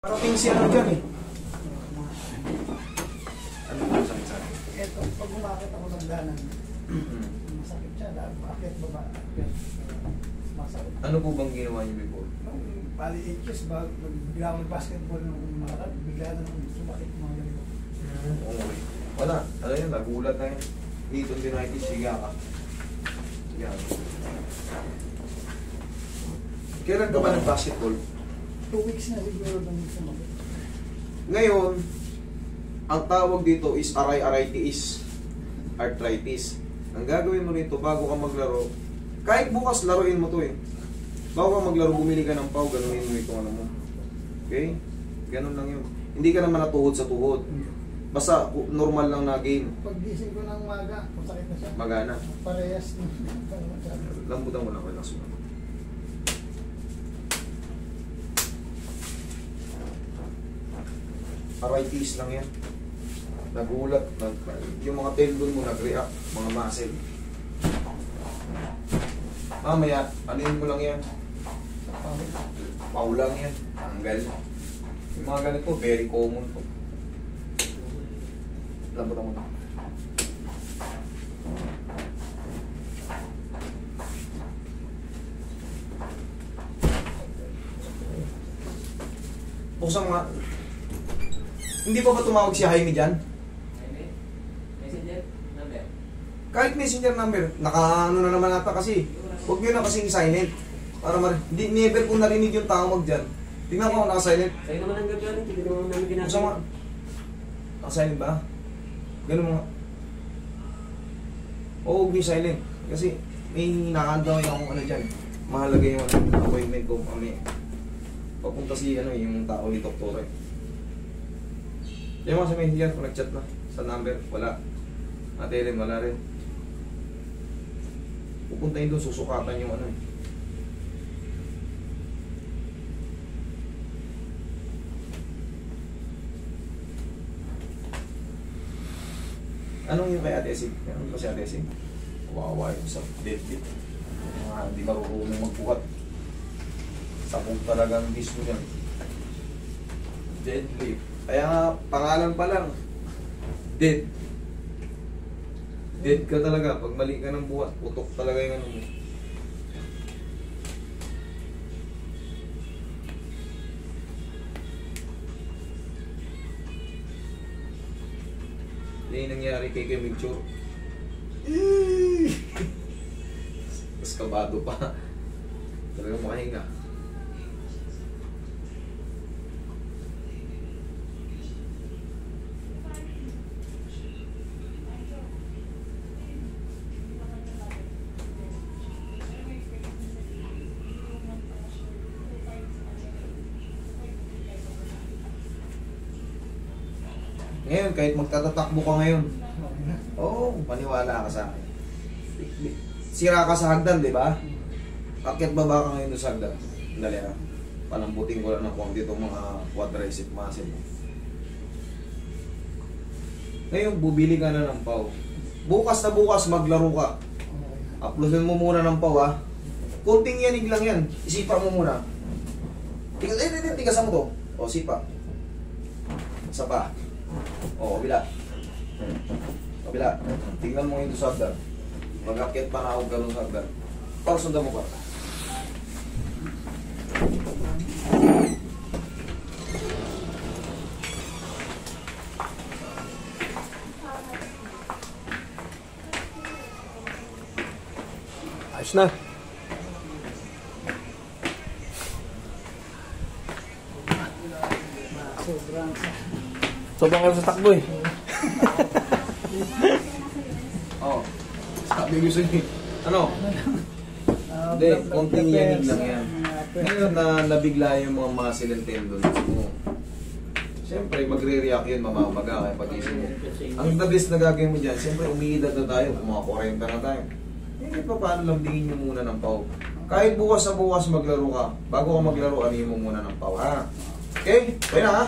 Parating si ano dyan eh. Ano po sakit sa akin? Eto, pag umakit ako ng danan, masakit siya. Bakit baba? Masakit. Ano po bang ginawa niyo before? Nung bali 8 years, bigla ako basketball nung makarad, bigla na nung sumakit mga ganito. Okay. Wala. Ano yun, nagulat na yun. Dito tinitis, siga ka. Yan. Kailan ka ba nag-basketball? 2 weeks na siguro nung sumakit. Ngayon, ang tawag dito is arthritis. Arthritis. Ang gagawin mo rito bago ka maglaro, kahit bukas laruin mo to eh. Bago ka maglaro, bumili ka ng pau, ganunin mo itong ano mo. Okay? Ganun lang yun. Hindi ka naman natuhod sa tuhod. Basta normal lang na game. Pag gising ko ng maga, masakit na siya. Magana. Parehas. Lambutan mo lang, relax mo. Arthritis lang yan. Nagulat. Yung mga tendon mo nag-react, mga muscle. Mamaya, anuin mo lang yan. Paulang yan. Tanggal. Yung mga ganito, very common po. Lambutan mo lang. Buksan nga. Hindi pa ba tumawag si Jaime dyan? Messenger number. Kahit messenger number, naka-ano na naman ata kasi. Huwag nyo na kasing silent. Para hindi, never kong narinig yung tawag dyan. Tingnan ko kung naka-silent. Sa'yo naman ang gabi, hindi naman namin ginagawa. Buksan nga. Naka-silent ba? Ganun mga. Oo, huwag yung silent. Kasi may hinahanda ko yung ano dyan. Mahalaga yung appointment ko. Papunta si yung tao ni Doktor eh. Yung mga sa messenger, kung nag-chat na sa number, wala. Ate Ellen, wala rin. Pupuntahin doon, susukatan yung ano eh. Anong yung kay Ate Esig? Ano ba si Ate Esig? Wawa yung sa deadlift. Hindi marunong magbuhat. Sabog talagang disco niyan. Deadlift. Kaya nga, pangalan pa lang. Dead. Dead ka talaga. Pag mali ka ng buhat, putok talaga yung ano mo. Yan yung nangyari kay Migcho. Mas kabado pa. Talagang makahinga. Ngayon, kahit magtatatakbo ka ngayon, paniwala ka sa akin. Sira ka sa hagdan, di ba? Akyat baba ka ngayon sa hagdan. Dali ha. Palambutin ko lang ng konti itong mga quadricep muscle. Ngayon, bubili ka na ng pau. Bukas na bukas, maglaro ka. Uploadin mo muna ng pau ha. Kunting yanig lang yan. Isipa mo muna. Tigasan mo to. O, sipa. Isa pa. O, kabila. Kabila. Tingnan mo yung sa hagdan. Mag-akit pa na ako ganun sa hagdan. Para sundan mo pa. Ayos na. Sobrang kayo sa takbo eh. Sabi gusto niyo. Ano? Hindi, konting yanig lang yan. Ngayon na nabigla yung mga muscle and tendon mo. Siyempre, magre-react yun mamamaga kaya pag-isip mo. Ang the best na gagawin mo dyan, siyempre umiidad na tayo, mga 40 na tayo. Hindi pa paano lambingin nyo muna ng pau. Kahit bukas sa bukas maglaro ka, bago ka maglaro, anin mo muna ng pau, ha? Okay? Kaya na, ha?